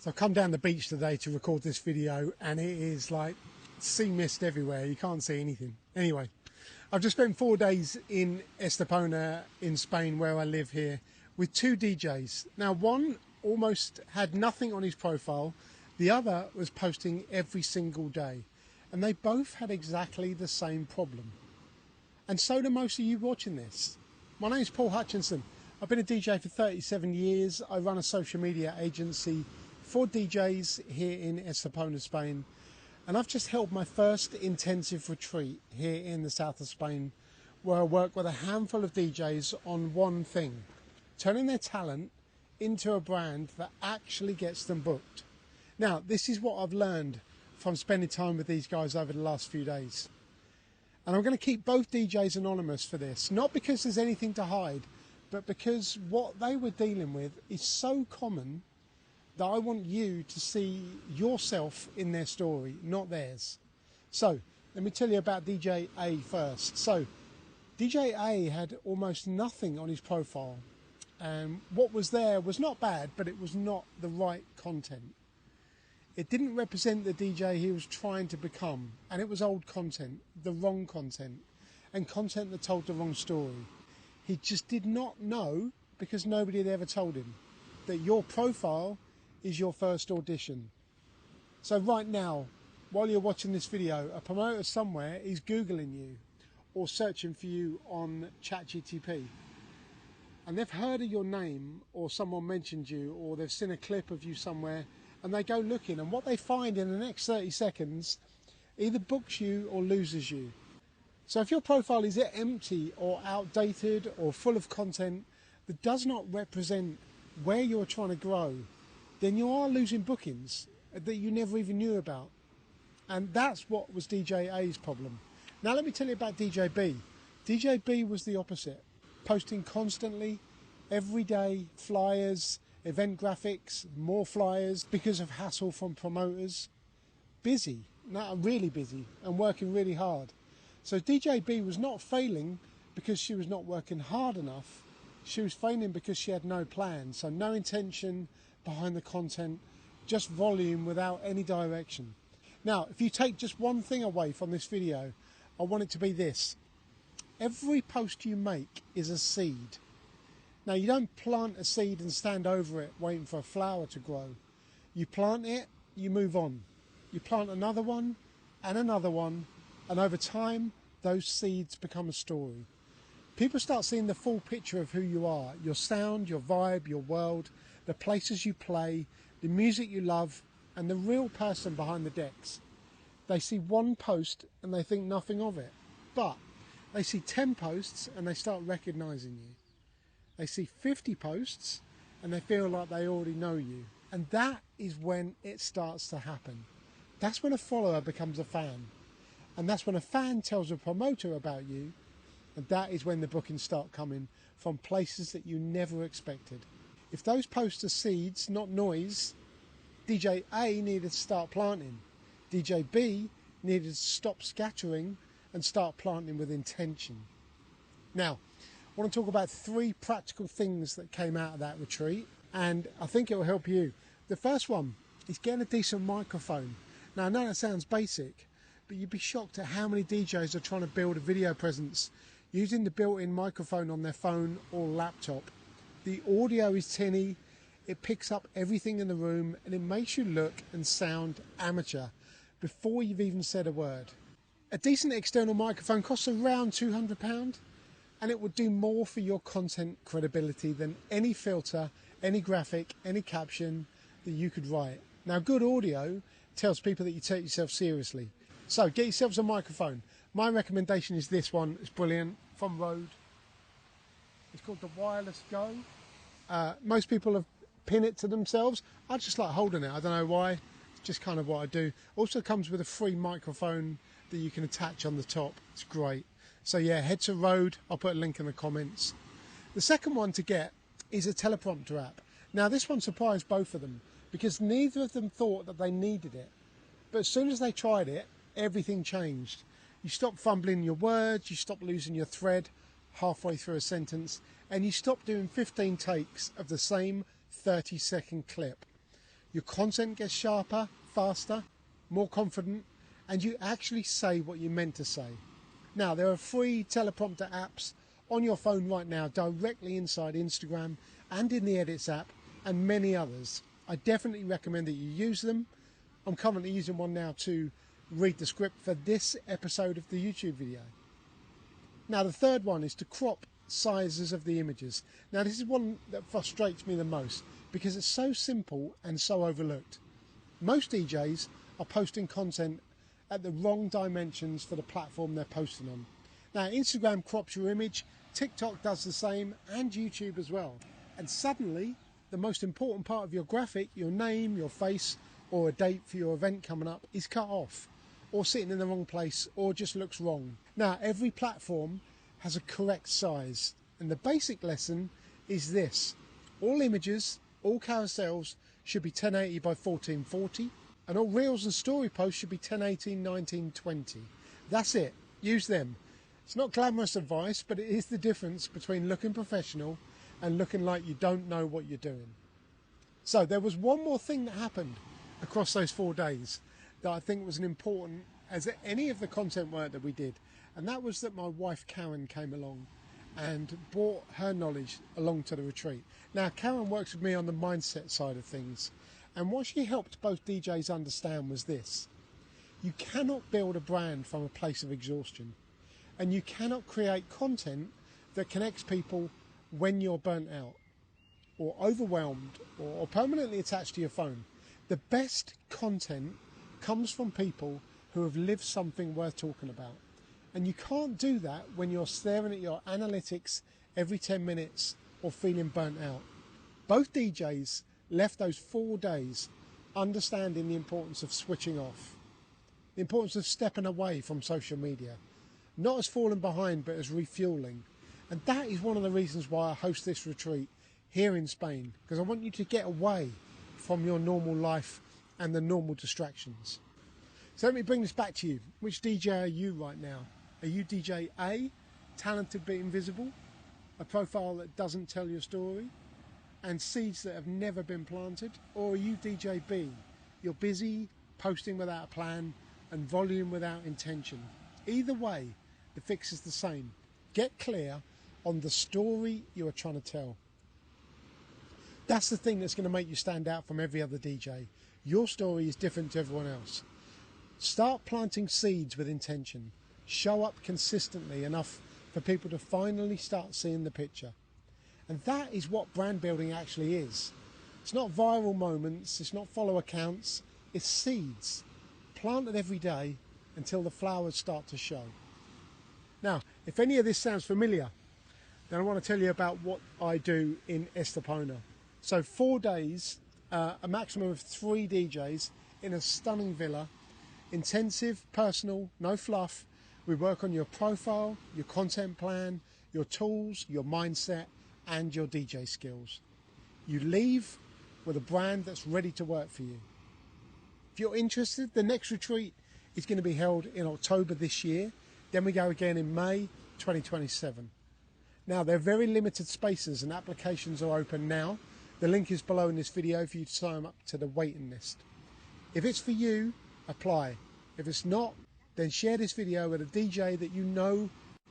So I've come down the beach today to record this video, and it is like sea mist everywhere. You can't see anything. Anyway, I've just spent 4 days in Estepona in Spain, where I live here, with 2 DJs. Now, one almost had nothing on his profile. The other was posting every single day. And they both had exactly the same problem. And so do most of you watching this. My name's Paul Hutchinson. I've been a DJ for 37 years. I run a social media agency for DJs here in Estepona, Spain. And I've just held my first intensive retreat here in the south of Spain, where I work with a handful of DJs on one thing: turning their talent into a brand that actually gets them booked. Now, this is what I've learned from spending time with these guys over the last few days. And I'm going to keep both DJs anonymous for this, not because there's anything to hide, but because what they were dealing with is so common that I want you to see yourself in their story, not theirs. So, let me tell you about DJ A first. So, DJ A had almost nothing on his profile. And what was there was not bad, but it was not the right content. It didn't represent the DJ he was trying to become. And it was old content, the wrong content, and content that told the wrong story. He just did not know, because nobody had ever told him, that your profile is your first audition. So right now, while you're watching this video, a promoter somewhere is Googling you or searching for you on ChatGPT. And they've heard of your name, or someone mentioned you, or they've seen a clip of you somewhere, and they go looking, and what they find in the next 30 seconds either books you or loses you. So if your profile is empty or outdated or full of content that does not represent where you're trying to grow, then you are losing bookings that you never even knew about. And that's what was DJ A's problem. Now let me tell you about DJ B. DJ B was the opposite, posting constantly, every day, flyers, event graphics, more flyers, because of hassle from promoters. Busy, really busy, and working really hard. So DJ B was not failing because she was not working hard enough. She was failing because she had no plan, so no intention behind the content, just volume without any direction. Now, if you take just one thing away from this video, I want it to be this: every post you make is a seed. Now, you don't plant a seed and stand over it waiting for a flower to grow. You plant it, you move on. You plant another one, and over time, those seeds become a story. People start seeing the full picture of who you are, your sound, your vibe, your world, the places you play, the music you love, and the real person behind the decks. They see one post and they think nothing of it, but they see 10 posts and they start recognizing you. They see 50 posts and they feel like they already know you. And that is when it starts to happen. That's when a follower becomes a fan. And that's when a fan tells a promoter about you. And that is when the bookings start coming from places that you never expected. If those posts are seeds, not noise, DJ A needed to start planting. DJ B needed to stop scattering and start planting with intention. Now, I want to talk about 3 practical things that came out of that retreat, and I think it will help you. The first one is getting a decent microphone. Now, I know that sounds basic, but you'd be shocked at how many DJs are trying to build a video presence using the built-in microphone on their phone or laptop. The audio is tinny, it picks up everything in the room, and it makes you look and sound amateur before you've even said a word. A decent external microphone costs around £200, and it would do more for your content credibility than any filter, any graphic, any caption that you could write. Now, good audio tells people that you take yourself seriously. So get yourselves a microphone. My recommendation is this one. It's brilliant, from Rode. It's called the Wireless Go. Most people have pinned it to themselves. I just like holding it. I don't know why. It's just kind of what I do. Also comes with a free microphone that you can attach on the top. It's great. So yeah, head to Rode. I'll put a link in the comments. The second one to get is a teleprompter app. Now, this one surprised both of them because neither of them thought that they needed it. But as soon as they tried it, everything changed. You stop fumbling your words, you stop losing your thread halfway through a sentence, and you stop doing 15 takes of the same 30-second clip. Your content gets sharper, faster, more confident, and you actually say what you meant to say. Now, there are free teleprompter apps on your phone right now, directly inside Instagram and in the Edits app, and many others. I definitely recommend that you use them. I'm currently using one now to read the script for this episode of the YouTube video. Now, the third one is to crop sizes of the images. Now, this is one that frustrates me the most because it's so simple and so overlooked. Most DJs are posting content at the wrong dimensions for the platform they're posting on. Now, Instagram crops your image, TikTok does the same, and YouTube as well. And suddenly, the most important part of your graphic, your name, your face, or a date for your event coming up, is cut off, or sitting in the wrong place, or just looks wrong. Now, every platform has a correct size, and the basic lesson is this: all images, all carousels should be 1080 by 1440, and all reels and story posts should be 1080, 1920. That's it. Use them. It's not glamorous advice, but it is the difference between looking professional and looking like you don't know what you're doing. So there was one more thing that happened across those 4 days that I think was an important as any of the content work that we did, and that was that my wife Karen came along and brought her knowledge along to the retreat. Now, Karen works with me on the mindset side of things, and what she helped both DJs understand was this: you cannot build a brand from a place of exhaustion, and you cannot create content that connects people when you're burnt out or overwhelmed or permanently attached to your phone. The best content comes from people who have lived something worth talking about. And you can't do that when you're staring at your analytics every 10 minutes or feeling burnt out. Both DJs left those 4 days understanding the importance of switching off, the importance of stepping away from social media, not as falling behind, but as refueling. And that is one of the reasons why I host this retreat here in Spain, because I want you to get away from your normal life and the normal distractions. So let me bring this back to you. Which DJ are you right now? Are you DJ A, talented but invisible, a profile that doesn't tell your story, and seeds that have never been planted? Or are you DJ B, you're busy, posting without a plan, and volume without intention? Either way, the fix is the same. Get clear on the story you are trying to tell. That's the thing that's going to make you stand out from every other DJ. Your story is different to everyone else. Start planting seeds with intention. Show up consistently enough for people to finally start seeing the picture. And that is what brand building actually is. It's not viral moments, it's not follow accounts, it's seeds planted every day until the flowers start to show. Now, if any of this sounds familiar, then I want to tell you about what I do in Estepona. So 4 days, a maximum of 3 DJs in a stunning villa, intensive, personal, no fluff. We work on your profile, your content plan, your tools, your mindset, and your DJ skills. You leave with a brand that's ready to work for you. If you're interested, the next retreat is going to be held in October this year. Then we go again in May 2027. Now, they're very limited spaces and applications are open now. The link is below in this video for you to sign up to the waiting list. If it's for you, apply. If it's not, then share this video with a DJ that you know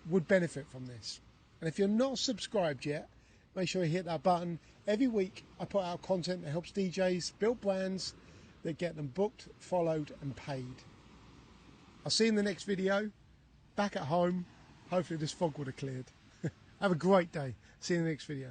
would benefit from this. And if you're not subscribed yet, make sure you hit that button. Every week I put out content that helps DJs build brands that get them booked, followed and paid. I'll see you in the next video. Back at home. Hopefully this fog would have cleared. Have a great day. See you in the next video.